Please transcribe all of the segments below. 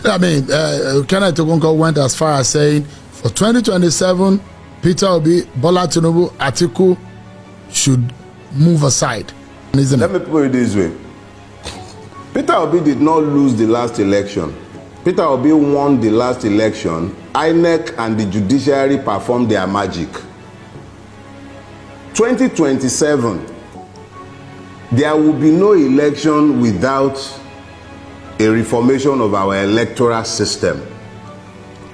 I mean, Kenneth Ogunko went as far as saying for 2027, Peter Obi, Bola Tinubu, Atiku should move aside. Let me put it this way. Peter Obi did not lose the last election. Peter Obi won the last election. INEC and the judiciary performed their magic. 2027, there will be no election without a reformation of our electoral system.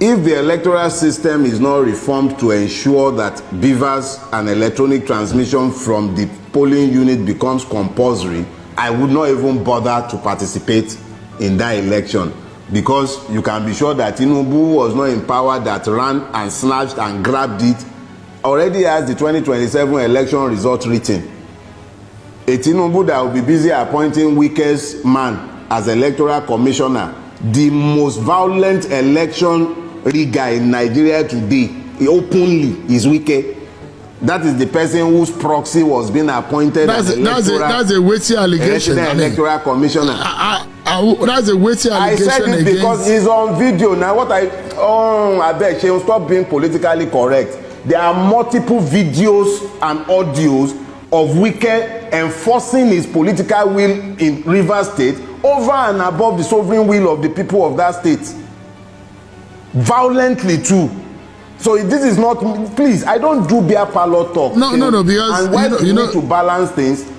If the electoral system is not reformed to ensure that beavers and electronic transmission from the polling unit becomes compulsory, I would not even bother to participate in that election, because you can be sure that Tinubu was not in power that ran and snatched and grabbed it. Already has the 2027 election result written. A Tinubu that will be busy appointing weakest man as electoral commissioner, the most violent election rigger in Nigeria today, he openly is Wike. That is the person whose proxy was being appointed as that's a weighty allegation. Electoral commissioner. That's a weighty allegation. I said it because he's on video. Now I beg she will stop being politically correct. There are multiple videos and audios of Wike enforcing his political will in Rivers State over and above the sovereign will of the people of that state. Violently too. So this is not, please, I don't do beer parlor talk. No, because and when you need to balance things,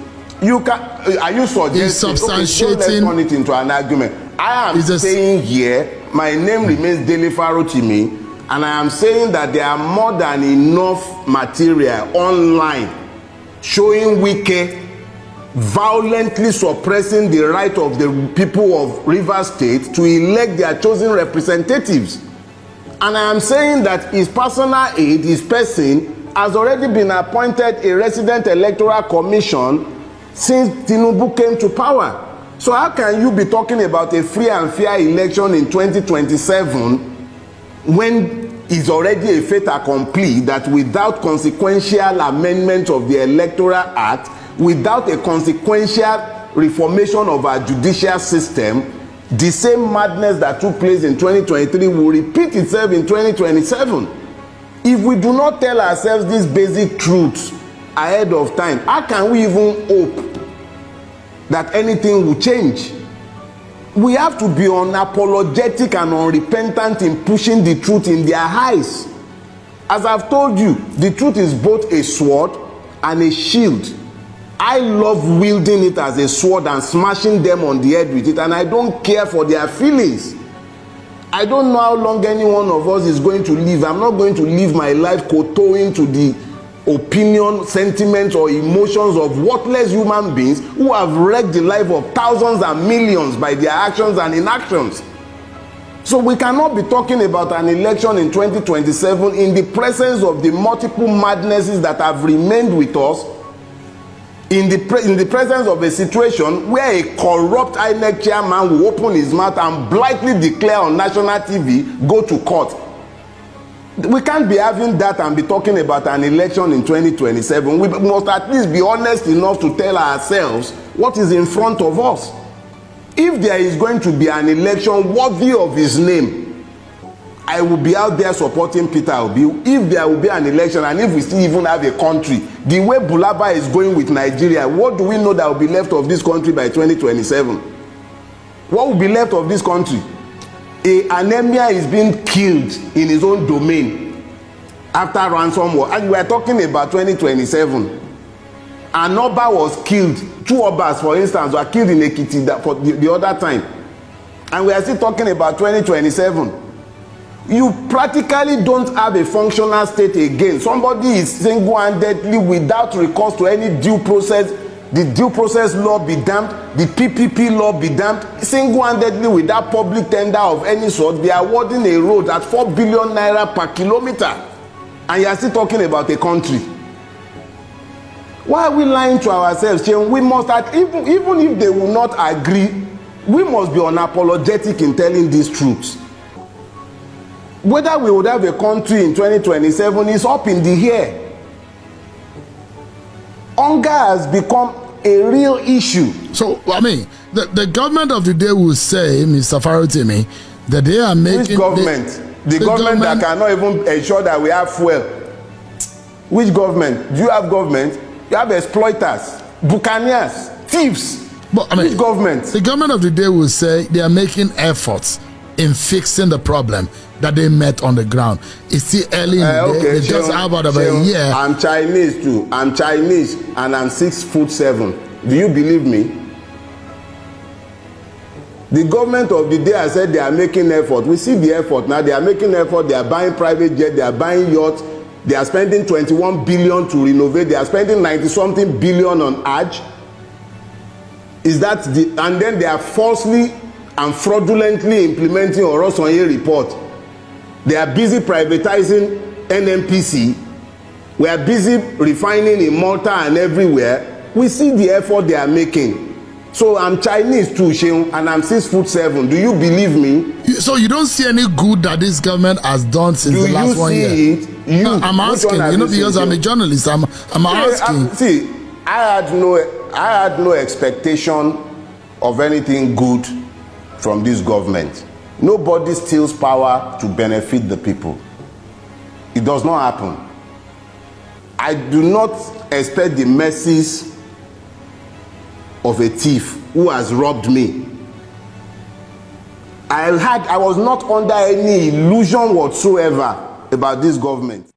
you can. Are you suggesting? Okay, so let's turn it into an argument. I am saying here, my name remains Dele Farotimi, and I am saying that there are more than enough material online showing Wike violently suppressing the right of the people of Rivers State to elect their chosen representatives. And I am saying that his personal aide, his person, has already been appointed a resident electoral commission since Tinubu came to power. So how can you be talking about a free and fair election in 2027 when it's already a fait accompli that without consequential amendment of the Electoral Act, without a consequential reformation of our judicial system, the same madness that took place in 2023 will repeat itself in 2027. If we do not tell ourselves these basic truths ahead of time, how can we even hope that anything will change? We have to be unapologetic and unrepentant in pushing the truth in their eyes. As I've told you, the truth is both a sword and a shield. I love wielding it as a sword and smashing them on the head with it, and I don't care for their feelings. I don't know how long any one of us is going to live. I'm not going to live my life kowtowing to the opinion, sentiments, or emotions of worthless human beings who have wrecked the life of thousands and millions by their actions and inactions. So we cannot be talking about an election in 2027 in the presence of the multiple madnesses that have remained with us, in the presence of a situation where a corrupt INEC chairman will open his mouth and blithely declare on national TV, go to court. We can't be having that and be talking about an election in 2027. We must at least be honest enough to tell ourselves what is in front of us. If there is going to be an election worthy of his name, I will be out there supporting Peter Obi. If there will be an election, and if we still even have a country, the way Bulaba is going with Nigeria, what do we know that will be left of this country by 2027? What will be left of this country? Anemia is being killed in his own domain after ransom war, and we are talking about 2027. An Oba was killed. 2 Obas, for instance, were killed in Ekiti for the other time, and we are still talking about 2027. You practically don't have a functional state again. Somebody is single-handedly, without recourse to any due process, the due process law be damned, the PPP law be damned, single-handedly without public tender of any sort, they are awarding a road at 4 billion naira per kilometer, and you are still talking about a country. Why are we lying to ourselves? We must, even if they will not agree, we must be unapologetic in telling these truths. Whether we would have a country in 2027 is up in the air. Hunger has become a real issue. So, I mean, the government of the day will say, Mr. Farotimi, That they are making. Which government? The government that cannot even ensure that we have fuel. Which government? Do you have government? You have exploiters, buccaneers, thieves. But I mean, which government? The government of the day will say they are making efforts in fixing the problem that they met on the ground. It's still early in the day. They just have about a year. I'm Chinese too. I'm Chinese and I'm 6'7". Do you believe me? The government of the day has said they are making effort. We see the effort now. They are making effort. They are buying private jet. They are buying yachts. They are spending 21 billion to renovate. They are spending 90-something billion on Hajj. Is that the? And then they are falsely and fraudulently implementing Orums report. They are busy privatizing NNPC. We are busy refining in Malta and everywhere. We see the effort they are making. So I'm Chinese too, Sheung, and I'm 6'7". Do you believe me? So you don't see any good that this government has done since the last 1 year? Do you see it? No, I'm asking, because I'm a journalist. I'm asking. I had no expectation of anything good from this government. Nobody steals power to benefit the people. It does not happen. I do not expect the mercies of a thief who has robbed me. I was not under any illusion whatsoever about this government.